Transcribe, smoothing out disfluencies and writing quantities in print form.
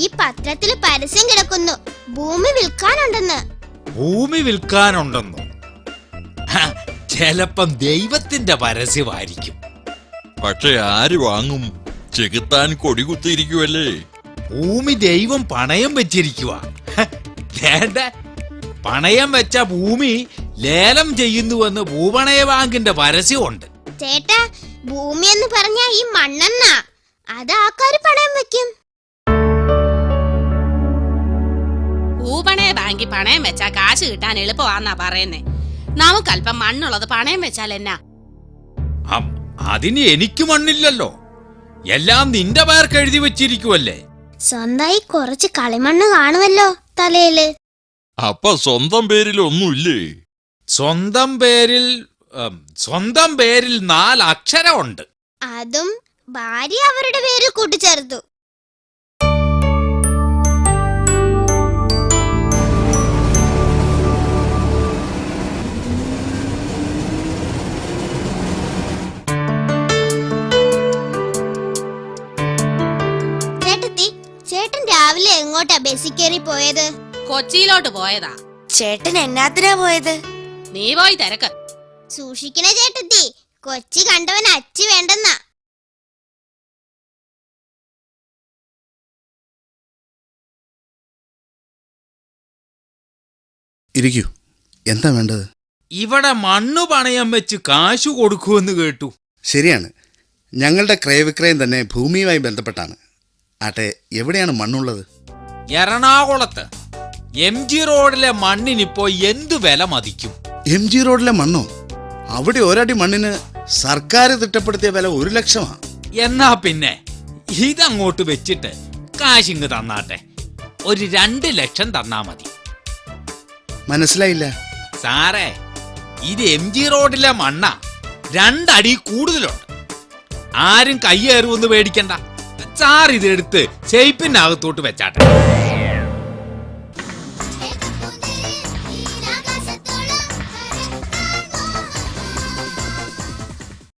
ഈ പത്രത്തില് പരസ്യം കിടക്കുന്നു, ഭൂമി വിൽക്കാനുണ്ടെന്ന്. ഭൂമി വിൽക്കാനുണ്ടെന്നോ? ചിലപ്പം ദൈവത്തിന്റെ പരസ്യമായിരിക്കും. പക്ഷെ ആര് വാങ്ങും? ചെകുത്താൻ കൊടി കുത്തിയിരിക്കുവല്ലേ. ഭൂമി ദൈവം പണയം വെച്ചിരിക്കുക. പണയം വെച്ച ഭൂമി ലേലം ചെയ്യുന്നുവെന്ന് ഭൂപണയ ബാങ്കിന്റെ പരസ്യമുണ്ട്. ചേട്ടാ, ഭൂമി എന്ന് പറഞ്ഞാ ഈ മണ്ണെണ്ണ, അത് ആൾക്കാര് പണയം വെക്കും. ഭൂപണയ ബാങ്കിൽ പണയം വെച്ചാ കാശ് കിട്ടാൻ എളുപ്പമാന്നാ പറയുന്നേ. നമുക്കല്പം മണ്ണുള്ളത് പണയം വെച്ചാൽ എന്നാ? അതിന് എനിക്ക് മണ്ണില്ലല്ലോ, എല്ലാം നിന്റെ പേർക്ക് എഴുതി വെച്ചിരിക്കുവല്ലേ. സ്വന്തമായി കുറച്ച് കളിമണ്ണ് കാണുമല്ലോ തലയില്. അപ്പൊ സ്വന്തം പേരിൽ ഒന്നുമില്ലേ? സ്വന്തം പേരിൽ 4 അക്ഷരമുണ്ട്. അതും ഭാര്യ അവരുടെ പേരിൽ കൂട്ടിച്ചേർത്തു. ചേട്ടൻ രാവിലെ എങ്ങോട്ടാ ബസ്സിൽ കയറി പോയത്? കൊച്ചിയിലോട്ട് പോയതാ. ചേട്ടൻ എന്നാത്തിനാ പോയത്? നീ പോയി തിരക്ക്. സൂക്ഷിക്കണേ ചേട്ടത്തി, കൊച്ചി കണ്ടവൻ അച്ചി വേണ്ടെന്നാ. ഇരിക്കൂ, എന്താ വേണ്ടത്? ഇവിടെ മണ്ണ് പണയം വെച്ച് കാശു കൊടുക്കുമെന്ന് കേട്ടു. ശരിയാണ്, ഞങ്ങളുടെ ക്രയവിക്രയം തന്നെ ഭൂമിയുമായി ബന്ധപ്പെട്ടാണ്. ആട്ടെ, എവിടെയാണ് മണ്ണുള്ളത്? എറണാകുളത്ത് MG റോഡിലെ മണ്ണിനിപ്പോ എന്തു വില മതിക്കും? MG റോഡിലെ മണ്ണോ? അവിടെ ഒരടി മണ്ണിന് സർക്കാർ തിട്ടപ്പെടുത്തിയ വില 1 ലക്ഷമാണ്. എന്നാ പിന്നെ ഇതങ്ങോട്ട് വെച്ചിട്ട് കാശിങ് തന്നാട്ടെ. ഒരു 2 ലക്ഷം തന്നാ മതി. മനസ്സിലായില്ല സാറേ, ഇത് MG റോഡിലെ മണ്ണ, 2 അടി കൂടുതലുണ്ട്. ആരും കയ്യേറുമെന്ന് പേടിക്കണ്ട. സാർ ഇതെടുത്ത് ഷെയ്പ്പിനകത്തോട്ട് വെച്ചാട്ടെ.